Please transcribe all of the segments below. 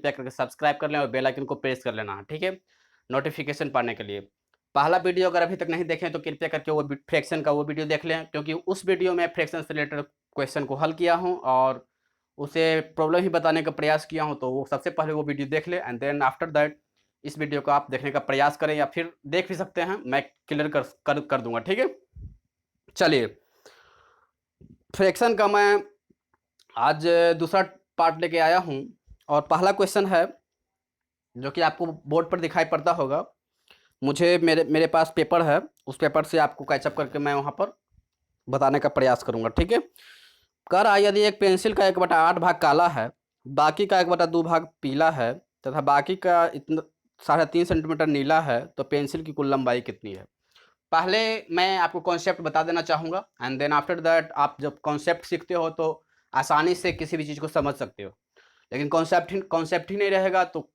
कृपया करके सब्सक्राइब कर लें और बेल आइकन को प्रेस कर लेना, ठीक है, नोटिफिकेशन पाने के लिए। पहला वीडियो अगर अभी तक नहीं देखें तो कृपया करके वो फ्रैक्शन का वो वीडियो देख लें, क्योंकि उस वीडियो में फ्रैक्शन से रिलेटेड क्वेश्चन को हल किया हूँ और उसे प्रॉब्लम ही बताने का प्रयास किया हूँ। तो वो सबसे पहले वो वीडियो देख लें एंड देन आफ्टर दैट इस वीडियो को आप देखने का प्रयास करें, या फिर देख भी सकते हैं, मैं क्लियर कर दूंगा, ठीक है। चलिए, फ्रैक्शन का मैं आज दूसरा पार्ट लेके आया हूँ और पहला क्वेश्चन है जो कि आपको बोर्ड पर दिखाई पड़ता होगा। मुझे मेरे पास पेपर है, उस पेपर से आपको कैचअप करके मैं वहाँ पर बताने का प्रयास करूँगा, ठीक है। कह रहा है यदि एक पेंसिल का 1/8 भाग काला है, बाकी का 1/2 भाग पीला है तथा बाकी का इतना 3.5 सेंटीमीटर नीला है, तो पेंसिल की कुल लंबाई कितनी है। पहले मैं आपको कॉन्सेप्ट बता देना चाहूँगा एंड देन आफ्टर दैट आप जब कॉन्सेप्ट सीखते हो तो आसानी से किसी भी चीज़ को समझ सकते हो, लेकिन कॉन्सेप्ट ही नहीं रहेगा तो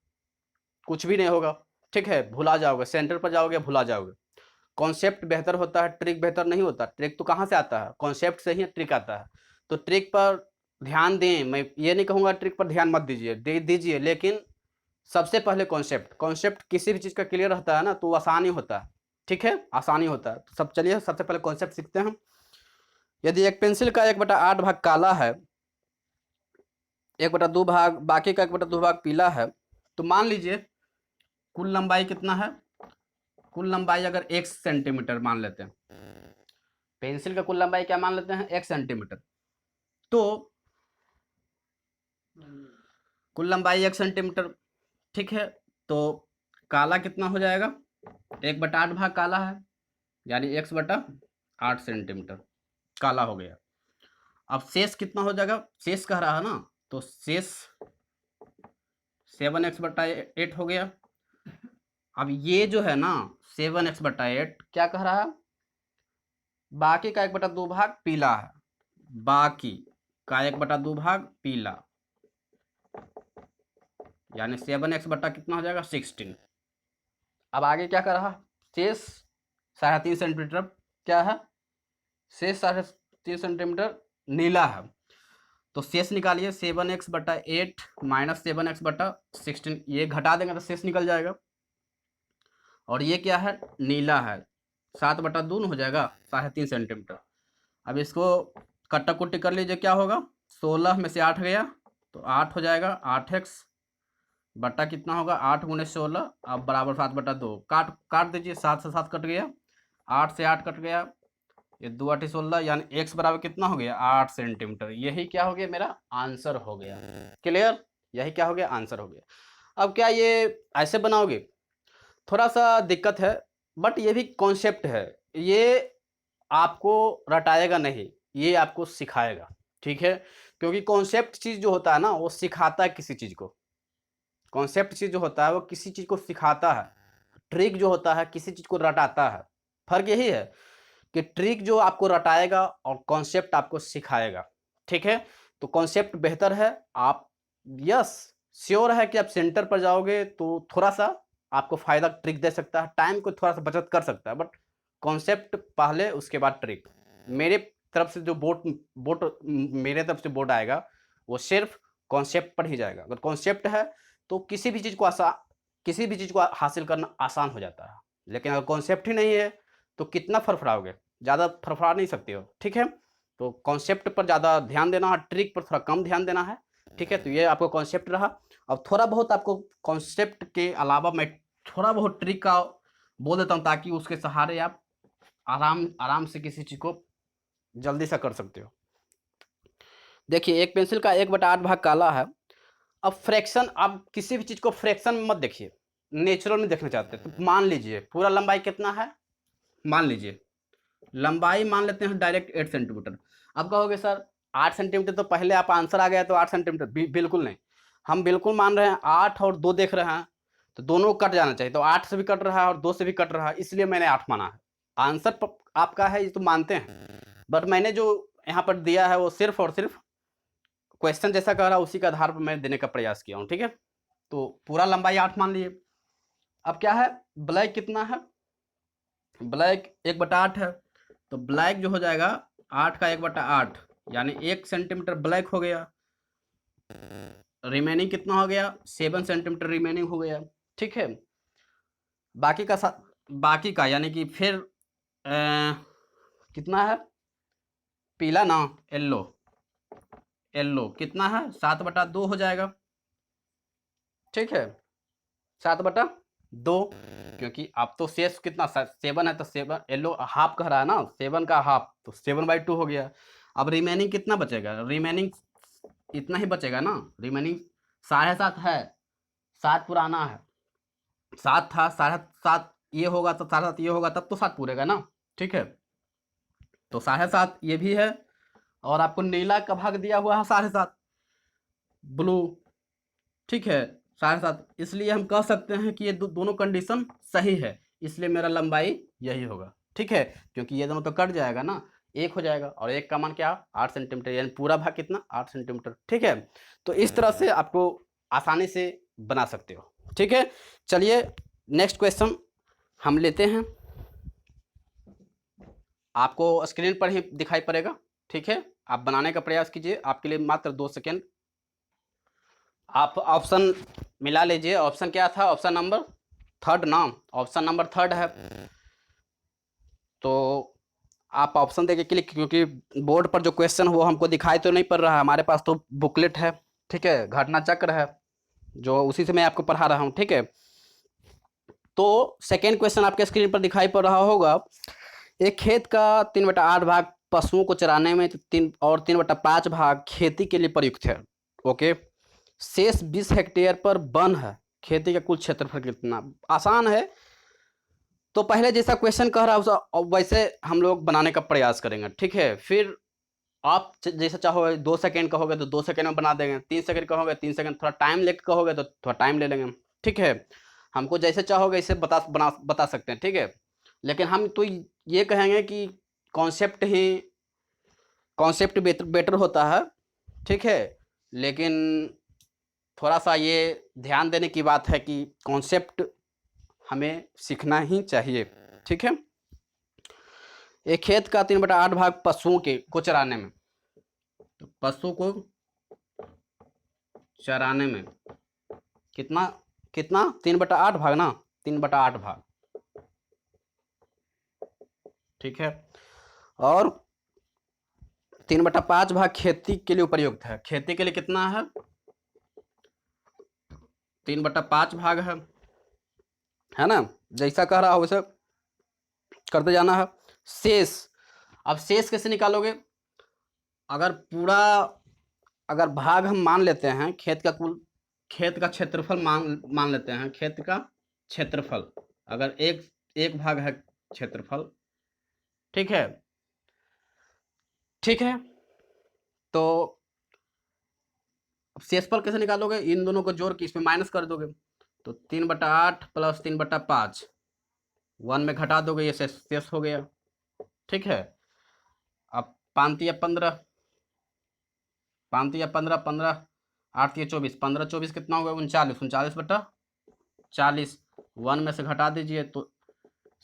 कुछ भी नहीं होगा, ठीक है, भुला जाओगे, सेंटर पर जाओगे भुला जाओगे। कॉन्सेप्ट बेहतर होता है, ट्रिक बेहतर नहीं होता। ट्रिक तो कहाँ से आता है, कॉन्सेप्ट से ही ट्रिक आता है। तो ट्रिक पर ध्यान दें, मैं ये नहीं कहूँगा ट्रिक पर ध्यान मत दीजिए, दे दीजिए, लेकिन सबसे पहले कॉन्सेप्ट किसी भी चीज़ का क्लियर रहता है ना तो आसानी होता है, ठीक है, आसानी होता है। तो सब चलिए सबसे पहले कॉन्सेप्ट सीखते हैं। यदि एक पेंसिल का 1/8 भाग काला है, 1/2 भाग बाकी का 1/2 भाग पीला है, तो मान लीजिए कुल लंबाई कितना है। कुल लंबाई अगर 1 सेंटीमीटर मान लेते हैं, पेंसिल का कुल लंबाई क्या मान लेते हैं, 1 सेंटीमीटर। तो कुल लंबाई 1 सेंटीमीटर, ठीक है। तो काला कितना हो जाएगा, 1/8 भाग काला है, यानी 1/8 सेंटीमीटर काला हो गया। अब शेष कितना हो जाएगा, शेष कह रहा है ना, तो शेष 7x/8 हो गया। अब ये जो है ना 7x/8 क्या कह रहा है, बाकी का 1/2 भाग पीला है, बाकी का 1/2 भाग पीला, यानी 7x बटा कितना हो जाएगा 16। अब आगे क्या कर रहा, शेष 3.5 सेंटीमीटर क्या है, शेष 3.5 सेंटीमीटर नीला है। तो शेष निकालिए, 7x/8 माइनस 7x/16, ये घटा देंगे तो शेष निकल जाएगा। और ये क्या है, नीला है, 7/2 हो जाएगा 3.5 सेंटीमीटर। अब इसको कट्टा कुट्टी कर लीजिए, क्या होगा, 16 में से 8 गया तो 8 हो जाएगा, 8x बटा कितना होगा 8 × 16, अब बराबर 7/2, काट दीजिए, 7 से 7 कट गया, 8 से 8 कट गया, ये 2 8 16, यानी x बराबर कितना हो गया 8 सेंटीमीटर। यही क्या हो गया, मेरा आंसर हो गया। क्लियर, यही क्या हो गया, आंसर हो गया। अब क्या ये ऐसे बनाओगे, थोड़ा सा दिक्कत है, बट ये भी कॉन्सेप्ट है, ये आपको रटाएगा नहीं, ये आपको सिखाएगा, ठीक है। क्योंकि कॉन्सेप्ट चीज़ जो होता है ना वो सिखाता है किसी चीज़ को, कॉन्सेप्ट चीज़ जो होता है वो किसी चीज़ को सिखाता है, ट्रिक जो होता है किसी चीज़ को रटाता है। फर्क यही है कि ट्रिक जो आपको रटाएगा और कॉन्सेप्ट आपको सिखाएगा, ठीक है। तो कॉन्सेप्ट बेहतर है, आप यस श्योर है कि आप सेंटर पर जाओगे तो थोड़ा सा आपको फायदा ट्रिक दे सकता है, टाइम को थोड़ा सा बचत कर सकता है, बट कॉन्सेप्ट पहले उसके बाद ट्रिक। मेरे तरफ से जो मेरे तरफ से बोर्ड आएगा वो सिर्फ कॉन्सेप्ट पर ही जाएगा। अगर कॉन्सेप्ट है तो किसी भी चीज़ को हासिल करना आसान हो जाता है, लेकिन अगर कॉन्सेप्ट ही नहीं है तो कितना फड़फड़ाओगे, ज़्यादा फड़फड़ा नहीं सकते हो, ठीक है। तो कॉन्सेप्ट पर ज़्यादा ध्यान देना है, ट्रिक पर थोड़ा कम ध्यान देना है, ठीक है। तो ये आपको कॉन्सेप्ट रहा। अब थोड़ा बहुत आपको कॉन्सेप्ट के अलावा मैं थोड़ा बहुत ट्रिक का बोल देता हूँ, ताकि उसके सहारे आप आराम से किसी चीज़ को जल्दी से कर सकते हो। देखिए, एक पेंसिल का 1/8 भाग काला है। अब फ्रैक्शन, आप किसी भी चीज़ को फ्रैक्शन में मत देखिए, नेचुरल में देखना चाहते हैं तो मान लीजिए पूरा लंबाई कितना है, मान लीजिए लंबाई मान लेते हैं डायरेक्ट 8 सेंटीमीटर। अब कहोगे सर 8 सेंटीमीटर, तो पहले आप आंसर आ गया तो 8 सेंटीमीटर, बिल्कुल नहीं, हम बिल्कुल मान रहे हैं 8 और 2 देख रहे हैं तो दोनों कट जाना चाहिए, तो 8 से भी कट रहा है और 2 से भी कट रहा है, इसलिए मैंने 8 माना है। आंसर आपका है, ये तो मानते हैं, बट मैंने जो यहाँ पर दिया है वो सिर्फ और सिर्फ क्वेश्चन जैसा कह रहा है उसी के आधार पर मैं देने का प्रयास किया हूँ, ठीक है। तो पूरा लंबाई 8 मान लिए। अब क्या है, ब्लैक कितना है, ब्लैक 1/8 है, तो ब्लैक जो हो जाएगा 8 का 1/8, यानी 1 सेंटीमीटर ब्लैक हो गया। रिमेनिंग कितना हो गया, 7 सेंटीमीटर रिमेनिंग हो गया। ठीक है, बाकी का यानी कि फिर कितना है, पीला ना, येल्लो, येल्लो कितना है, 7/2 हो जाएगा। ठीक है, 7/2, क्योंकि आप तो शेष कितना 7 है, तो 7 येल्लो हाफ कह रहा है ना, 7 का हाफ तो 7/2 हो गया। अब रिमेनिंग कितना बचेगा, रिमेनिंग इतना ही बचेगा ना, रिमेनिंग 7.5 है, 7 पुराना है, 7 था, 7.5 ये होगा तो 7.5 ये होगा तब तो 7 पूरेगा ना। ठीक है, तो 7.5 ये भी है, और आपको नीला का भाग दिया हुआ है 7.5, ब्लू। ठीक है, 7.5, इसलिए हम कह सकते हैं कि ये दोनों कंडीशन सही है, इसलिए मेरा लंबाई यही होगा। ठीक है, क्योंकि ये दोनों तो कट जाएगा ना, एक हो जाएगा, और एक का मान क्या, 8 सेंटीमीटर, यानी पूरा भाग कितना, 8 सेंटीमीटर। ठीक है, तो इस तरह से आपको आसानी से बना सकते हो। ठीक है, चलिए नेक्स्ट क्वेश्चन हम लेते हैं, आपको स्क्रीन पर ही दिखाई पड़ेगा। ठीक है, आप बनाने का प्रयास कीजिए, आपके लिए मात्र 2 सेकेंड। आप ऑप्शन मिला लीजिए, ऑप्शन क्या था, ऑप्शन नंबर 3 ना, ऑप्शन नंबर 3 है, तो आप ऑप्शन देके क्लिक, क्योंकि बोर्ड पर जो क्वेश्चन वो हमको दिखाई तो नहीं पड़ रहा है, हमारे पास तो बुकलेट है। ठीक है, घटना चक्र है जो उसी से मैं आपको पढ़ा रहा हूँ। ठीक है, तो सेकेंड क्वेश्चन आपके स्क्रीन पर दिखाई पड़ रहा होगा, एक खेत का 3/8 भाग पशुओं को चराने में, 3/5 भाग खेती के लिए प्रयुक्त है। ओके, शेष 20 हेक्टेयर पर वन है, खेती का कुल क्षेत्रफल कितना। आसान है, तो पहले जैसा क्वेश्चन कह रहा है वैसे हम लोग बनाने का प्रयास करेंगे। ठीक है, फिर आप जैसा चाहोगे, 2 सेकेंड कहोगे तो 2 सेकेंड में बना देंगे, 3 सेकेंड कहोगे 3 सेकेंड, थोड़ा टाइम लेकर कहोगे तो थोड़ा टाइम ले लेंगे। ठीक है, हमको जैसे चाहोगे इसे बता सकते हैं। ठीक है, लेकिन हम तो ये कहेंगे कि कॉन्सेप्ट बेटर होता है। ठीक है, लेकिन थोड़ा सा ये ध्यान देने की बात है कि कॉन्सेप्ट हमें सीखना ही चाहिए। ठीक है, एक खेत का 3/8 भाग पशुओं को चराने में, तो पशु को चराने में कितना कितना 3/8 भाग ना, 3/8 भाग। ठीक है, और 3/5 भाग खेती के लिए उपयुक्त है, खेती के लिए कितना है, 3/5 भाग है ना, जैसा कह रहा हो वैसे करते जाना है। शेष, अब शेष कैसे निकालोगे, अगर भाग हम मान लेते हैं, खेत का क्षेत्रफल मान लेते हैं, खेत का क्षेत्रफल, अगर एक भाग है क्षेत्रफल। ठीक है, ठीक है, तो शेषफल कैसे निकालोगे, इन दोनों को जोड़ के इसमें माइनस कर दोगे, तो 3/8 प्लस 3/5 1 में घटा दोगे, ये शेष हो गया। ठीक है, अब 5 या 15, 5 या 15, 15 8 या 24, 15 24 कितना होगा, 39, 39/40, 1 में से घटा दीजिए तो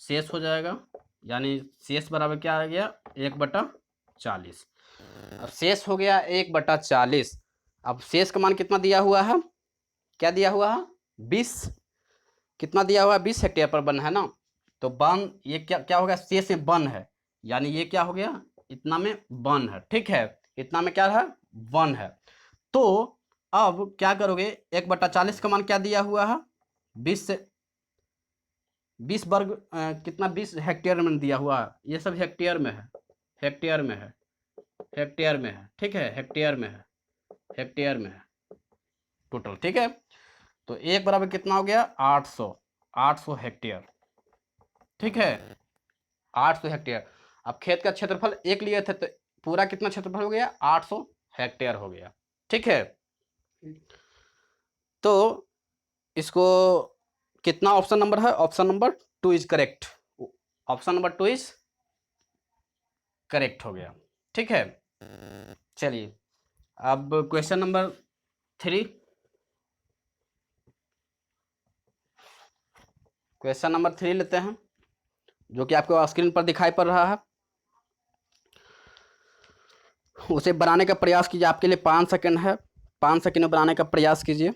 शेष हो जाएगा, यानी शेष बराबर क्या आ गया, 1/40। अब शेष हो गया 1/40। अब शेष का मान कितना दिया हुआ है, क्या दिया हुआ है, 20, कितना दिया हुआ है, 20 हेक्टेयर पर वन है ना, तो वन ये क्या हो गया, शेष में वन है, यानी ये क्या हो गया, इतना में वन है। ठीक है, इतना में क्या है, वन है। तो अब क्या करोगे, 1/40 का मान क्या दिया हुआ है, 20 से 20 वर्ग कितना, 20 हेक्टेयर में दिया हुआ है, ये सब हेक्टेयर में है, हेक्टेयर में है, हेक्टेयर में है। ठीक है, हेक्टेयर में है, हेक्टेयर में है टोटल। ठीक है, तो एक बराबर कितना हो गया, 800 हेक्टेयर। ठीक है, 800 हेक्टेयर। अब खेत का क्षेत्रफल एक लिए थे, तो पूरा कितना क्षेत्रफल हो गया, 800 हेक्टेयर हो गया। ठीक है, तो इसको कितना ऑप्शन नंबर है, option number 2 is correct, option number 2 is correct हो गया। ठीक है, चलिए अब क्वेश्चन नंबर 3, क्वेश्चन नंबर 3 लेते हैं, जो कि आपको स्क्रीन पर दिखाई पड़ रहा है, उसे बनाने का प्रयास कीजिए, आपके लिए 5 सेकंड है। 5 सेकंड में बनाने का प्रयास कीजिए।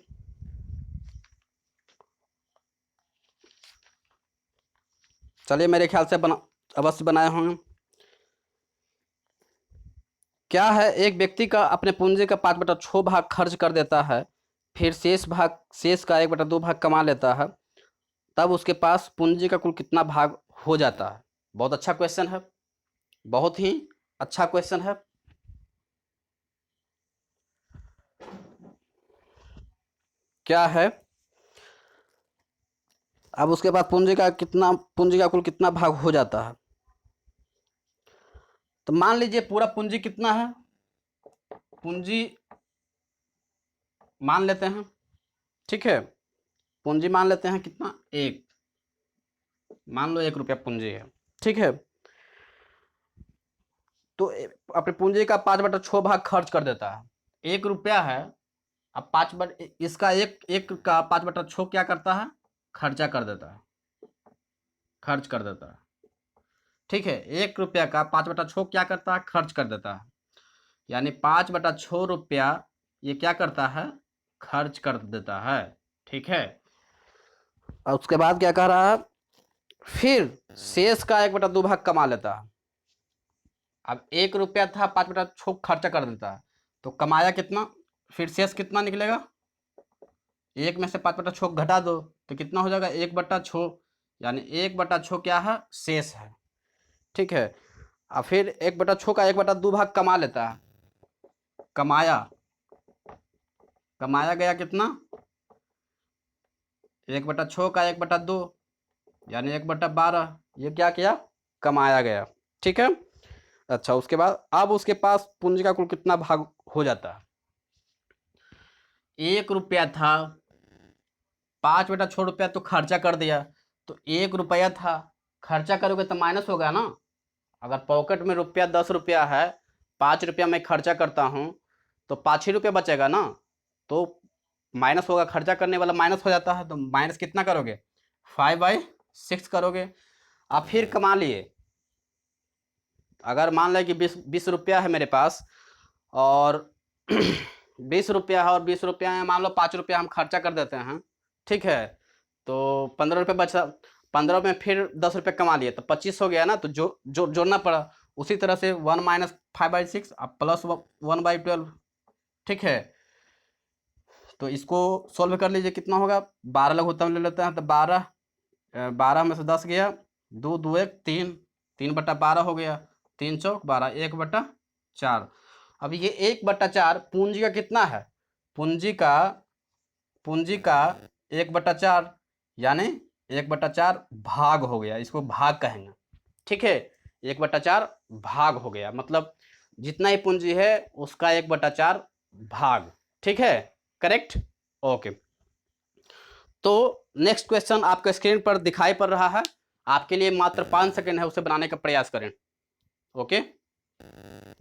चलिए, मेरे ख्याल से अवश्य बनाए होंगे। क्या है, एक व्यक्ति का अपने पूंजी का 5/6 भाग खर्च कर देता है, फिर शेष का 1/2 भाग कमा लेता है, तब उसके पास पूंजी का कुल कितना भाग हो जाता है? बहुत अच्छा क्वेश्चन है, बहुत ही अच्छा क्वेश्चन है। क्या है, अब उसके बाद पूंजी का कुल कितना भाग हो जाता है? तो मान लीजिए पूरा पूंजी कितना है, पूंजी मान लेते हैं, ठीक है, पूंजी मान लेते हैं कितना, 1, मान लो 1 रुपया पूंजी है, ठीक है। तो अपनी पूंजी का 5/6 भाग खर्च कर देता है, 1 रुपया है। अब इसका एक का 5/6 क्या करता है, खर्चा कर देता है, खर्च कर देता है, ठीक है। 1 रुपया का 5/6 क्या करता है, खर्च कर देता है, यानी 5/6 रुपया ये क्या करता है, खर्च कर देता है, ठीक है। और उसके बाद क्या कह रहा है, फिर शेष का 1/2 भाग कमा लेता है। अब 1 रुपया था, 5/6 खर्चा कर देता है, तो कमाया कितना, फिर शेष कितना निकलेगा, 1 में से 5/6 घटा दो तो कितना हो जाएगा, 1/6, यानी 1/6 क्या है, शेष है, ठीक है। अब फिर 1/6 का 1/2 भाग कमा लेता है, कमाया गया कितना, 1/6 का 1/2, यानी 1/12, ये क्या किया, कमाया गया, ठीक है। अच्छा, उसके बाद अब उसके पास पूंजी का कुल कितना भाग हो जाता है? 1 रुपया था, 5/6 रुपया तो खर्चा कर दिया, तो 1 रुपया था, खर्चा करोगे तो माइनस होगा ना। अगर पॉकेट में रुपया 10 रुपया है, 5 रुपया मैं खर्चा करता हूँ, तो 5 ही रुपया बचेगा ना, तो माइनस होगा, खर्चा करने वाला माइनस हो जाता है, तो माइनस कितना करोगे, 5/6 करोगे। आप फिर कमा लिए, अगर मान लें कि 20 रुपया है मेरे पास, और 20 रुपया है, और 20 रुपया है, मान लो 5 रुपया हम खर्चा कर देते हैं, ठीक है, तो 15 रुपये बचा, 15 में फिर 10 रुपये कमा लिए, तो 25 हो गया ना, तो जोड़ना पड़ा। उसी तरह से 1 - 5/6 अब प्लस 1/12, ठीक है। तो इसको सोल्व कर लीजिए, कितना होगा, 12 लघुत्तम ले लेते हैं, तो 12 में से 10 गया, 2 2 1 3, 3/12 हो गया, 3 चौक 12, 1/4। अब ये 1/4 पूंजी का कितना है, पूंजी का 1/4, यानी 1/4 भाग हो गया, इसको भाग कहेंगे, ठीक है। 1/4 भाग हो गया, मतलब जितना ही पूंजी है उसका 1/4 भाग, ठीक है, करेक्ट, ओके। तो नेक्स्ट क्वेश्चन आपके स्क्रीन पर दिखाई पड़ रहा है, आपके लिए मात्र 5 सेकंड है, उसे बनाने का प्रयास करें, ओके।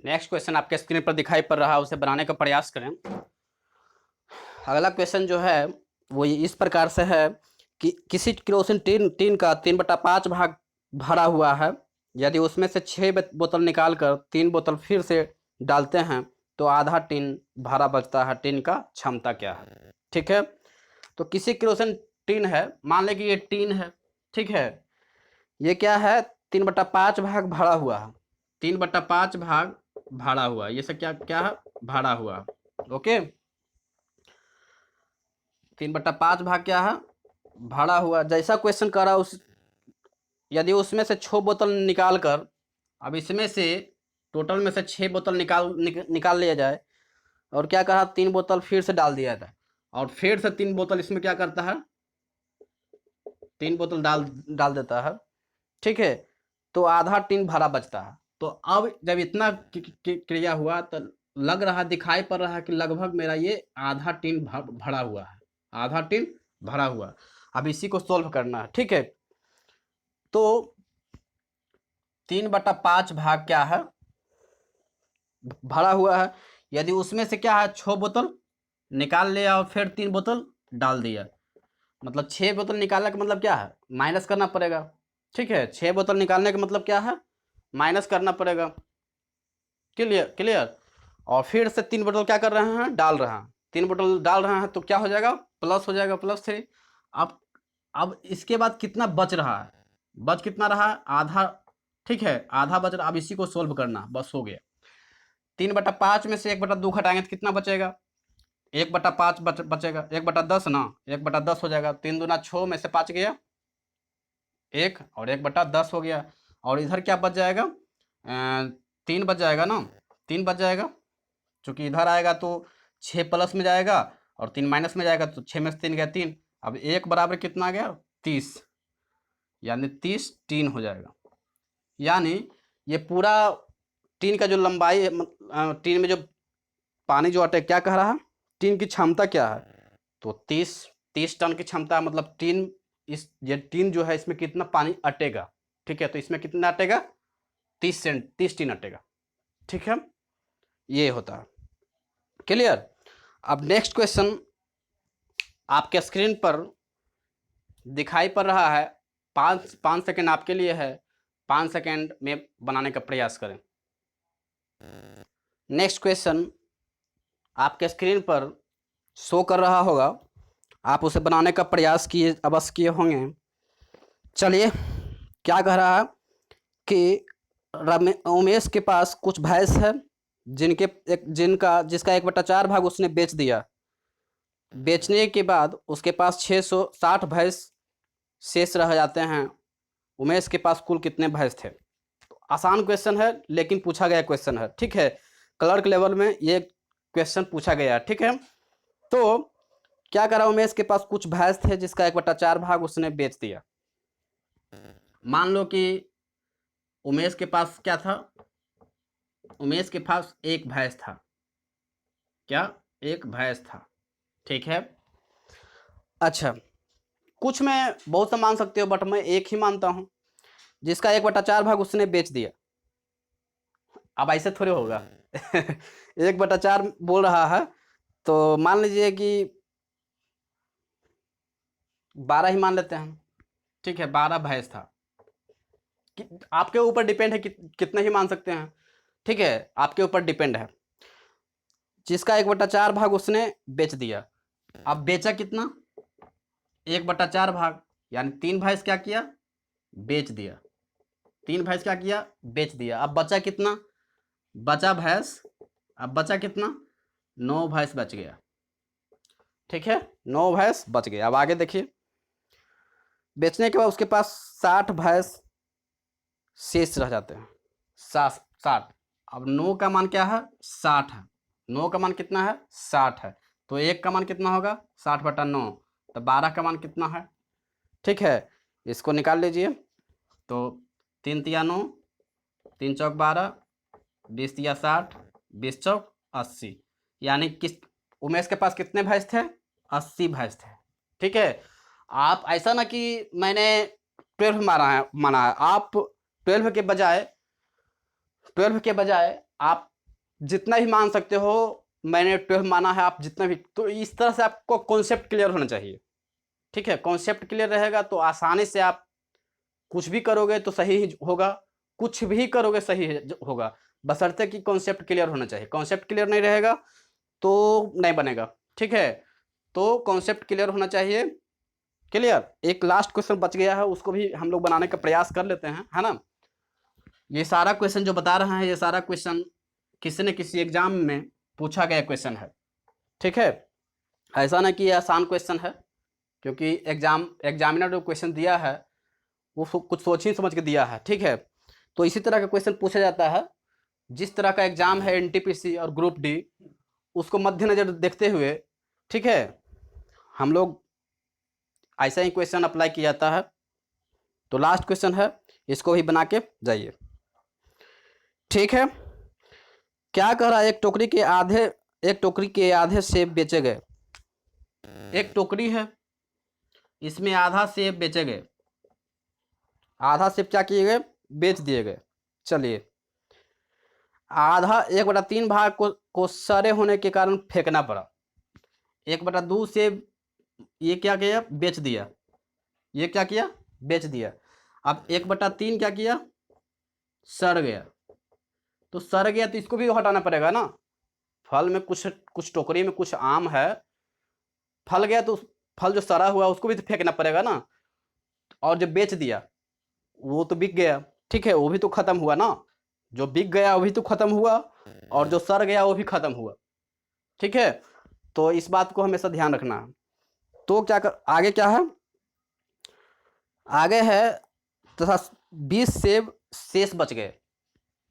नेक्स्ट क्वेश्चन आपके स्क्रीन पर दिखाई पड़ रहा है, उसे बनाने का प्रयास करें। अगला क्वेश्चन जो है वो इस प्रकार से है कि किसी केरोसिन टीन का 3/5 भाग भरा हुआ है, यदि उसमें से 6 बोतल निकाल कर 3 बोतल फिर से डालते हैं तो आधा टीन भरा बचता है, टीन का क्षमता क्या है, ठीक है। तो किसी केरोसिन टीन है, मान लें कि ये टीन है, ठीक है, ये क्या है, 3/5 भाग भरा हुआ है, 3/5 भाग भरा हुआ, ये सब क्या क्या है, भरा हुआ, ओके। 3/5 भाग क्या है, भरा हुआ, जैसा क्वेश्चन कर रहा उस, यदि उसमें से 6 बोतल निकाल कर, अब इसमें से टोटल में से 6 बोतल निकाल लिया जाए, और क्या कहा, 3 बोतल फिर से डाल दिया जाए, और फिर से 3 बोतल इसमें क्या करता है, 3 बोतल डाल देता है, ठीक है, तो आधा टीन भरा बचता है। तो अब जब इतना क्रिया हुआ तो लग रहा, दिखाई पड़ रहा है कि लगभग मेरा ये आधा टीन भरा हुआ है, आधा टीन भरा हुआ। अब इसी को सोल्व करना है, ठीक है। तो 3/5 भाग क्या है, भरा हुआ है, यदि उसमें से क्या है, 6 बोतल निकाल लिया और फिर 3 बोतल डाल दिया, मतलब 6 बोतल निकालने का मतलब क्या है, माइनस करना पड़ेगा, ठीक है। 6 बोतल निकालने का मतलब क्या है, माइनस करना पड़ेगा, क्लियर क्लियर। और फिर से 3 बोतल क्या कर रहे हैं, डाल रहे हैं, 3 बोतल डाल रहे हैं तो क्या हो जाएगा, प्लस हो जाएगा, +3। अब इसके बाद कितना बच रहा है, बच कितना रहा है, आधा, ठीक है, आधा बच रहा। अब इसी को सोल्व करना, बस हो गया। 3/5 में से 1/2 घटाएंगे तो कितना बचेगा, 1/5 बचेगा, 1/10 ना, 1/10 हो जाएगा। 3 दूना 6 में से 5 गया 1 और 1/10 हो गया। और इधर क्या बच जाएगा, 3 बच जाएगा ना, 3 बच जाएगा, चूँकि इधर आएगा तो 6 प्लस में जाएगा और 3 माइनस में जाएगा, तो 6 में से 3 गया 3। अब 1 बराबर कितना आ गया, 30, यानी 30 टीन हो जाएगा। यानी ये पूरा टीन का जो लंबाई है, टीन में जो पानी जो अटे, क्या कह रहा है, टीन की क्षमता क्या है, तो 30 टन की क्षमता है। मतलब टीन, ये टीन जो है इसमें कितना पानी अटेगा, ठीक है, तो इसमें कितना अटेगा, 30 टीन अटेगा, ठीक है, ये होता है। क्लियर। अब नेक्स्ट क्वेश्चन आपके स्क्रीन पर दिखाई पड़ रहा है, 5 सेकेंड आपके लिए है, 5 सेकेंड में बनाने का प्रयास करें। नेक्स्ट क्वेश्चन आपके स्क्रीन पर शो कर रहा होगा, आप उसे बनाने का प्रयास किए, अवश्य किए होंगे। चलिए, क्या कह रहा है कि उमेश के पास कुछ भैंस है जिसका 1/4 भाग उसने बेच दिया। बेचने के बाद उसके पास 660 भैंस शेष रह जाते हैं। उमेश के पास कुल कितने भैंस थे। तो आसान क्वेश्चन है, लेकिन पूछा गया क्वेश्चन है, ठीक है, क्लर्क लेवल में ये क्वेश्चन पूछा गया, ठीक है। तो क्या करा, उमेश के पास कुछ भैंस थे जिसका 1/4 भाग उसने बेच दिया। मान लो कि उमेश के पास क्या था, उमेश के पास एक भैंस था, क्या, एक भैंस था, ठीक है। अच्छा, कुछ में बहुत सा मान सकते हो, बट मैं एक ही मानता हूं, जिसका 1/4 भाग उसने बेच दिया। अब ऐसे थोड़े होगा 1/4 बोल रहा है, तो मान लीजिए कि 12 ही मान लेते हैं, ठीक है, 12 भैंस था। आपके ऊपर डिपेंड है कि कितने ही मान सकते हैं, ठीक है, आपके ऊपर डिपेंड है। जिसका 1/4 भाग उसने बेच दिया। अब बेचा कितना, 1/4 भाग, यानी 3 भैंस क्या किया, बेच दिया। 3 भैंस क्या किया, बेच दिया। अब बचा कितना, बचा भैंस, अब बचा कितना, 9 भैंस बच गया, ठीक है, 9 भैंस बच गया। अब आगे देखिए, बेचने के बाद उसके पास 60 भैंस शेष रह जाते हैं, 60। अब 9 का मान क्या है, 60 है, 9 का मान कितना है, 60 है, तो 1 का मान कितना होगा, 60/9, तो 12 का मान कितना है, ठीक है, इसको निकाल लीजिए। तो 3 तिया 9, 3 चौक 12, 20 तिया 60, 20 चौक 80, यानी उमेश के पास कितने भैंस थे, 80 भैंस थे, ठीक है। आप ऐसा ना कि मैंने 12 माना है, आप 12 के बजाय आप जितना ही मान सकते हो, मैंने 12 माना है, आप जितना भी, तो इस तरह से आपको कॉन्सेप्ट क्लियर होना चाहिए, ठीक है। कॉन्सेप्ट क्लियर रहेगा तो आसानी से आप कुछ भी करोगे तो सही ही होगा, कुछ भी करोगे सही होगा, बशर्ते कि कॉन्सेप्ट क्लियर होना चाहिए। कॉन्सेप्ट क्लियर नहीं रहेगा तो नहीं बनेगा, ठीक है, तो कॉन्सेप्ट क्लियर होना चाहिए। क्लियर। एक लास्ट क्वेश्चन बच गया है, उसको भी हम लोग बनाने का प्रयास कर लेते हैं, है ना। ये सारा क्वेश्चन जो बता रहे हैं, ये सारा क्वेश्चन किसी न किसी एग्जाम में पूछा गया क्वेश्चन है, ठीक है, ऐसा ना कि ये आसान क्वेश्चन है, क्योंकि एग्जामिनर जो क्वेश्चन दिया है वो कुछ सोच ही समझ के दिया है, ठीक है। तो इसी तरह का क्वेश्चन पूछा जाता है। जिस तरह का एग्जाम है एनटीपीसी और ग्रुप डी, उसको मद्देनजर देखते हुए, ठीक है, हम लोग ऐसा ही क्वेश्चन अप्लाई किया जाता है। तो लास्ट क्वेश्चन है, इसको भी बना के जाइए, ठीक है। क्या कह रहा है, एक टोकरी के आधे सेब बेचे गए। एक टोकरी है, इसमें आधा सेब बेचे गए, आधा सेब क्या किए गए, बेच दिए गए। चलिए, आधा 1/3 भाग को सड़े होने के कारण फेंकना पड़ा। 1/2 सेब ये क्या किया, बेच दिया, ये क्या किया, बेच दिया। अब 1/3 क्या किया, सड़ गया, तो सड़ गया तो इसको भी हटाना पड़ेगा ना, फल में कुछ कुछ टोकरी में कुछ आम है, फल गया तो फल जो सड़ा हुआ उसको भी तो फेंकना पड़ेगा ना, और जो बेच दिया वो तो बिक गया, ठीक है, वो भी तो खत्म हुआ ना, जो बिक गया वो भी तो खत्म हुआ, और जो सड़ गया वो भी खत्म हुआ, ठीक है। तो इस बात को हमेशा ध्यान रखना है। तो क्या कर, आगे क्या है, आगे है तथा 20 सेब शेष बच गए।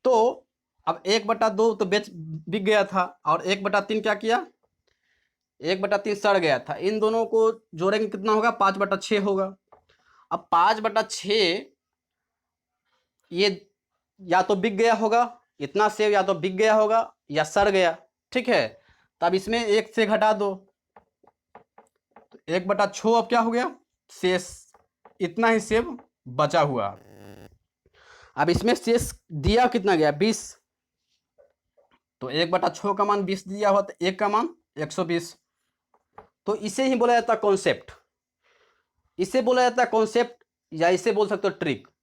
तो अब 1/2 तो बिक गया था, और 1/3 क्या किया, 1/3 सड़ गया था, इन दोनों को जोड़ेंगे कितना होगा, 5/6 होगा। अब 5/6 ये या तो बिक गया होगा, इतना सेब या तो बिक गया होगा या सड़ गया, ठीक है। तब इसमें 1 से घटा दो, तो 1/6 अब क्या हो गया, शेष, इतना ही सेब बचा हुआ। अब इसमें शेष दिया कितना गया, 20, तो 1/6 का मान 20 दिया हुआ, तो 1 का मान 120। तो इसे ही बोला जाता है कॉन्सेप्ट, इसे बोला जाता है कॉन्सेप्ट, या इसे बोल सकते हो ट्रिक।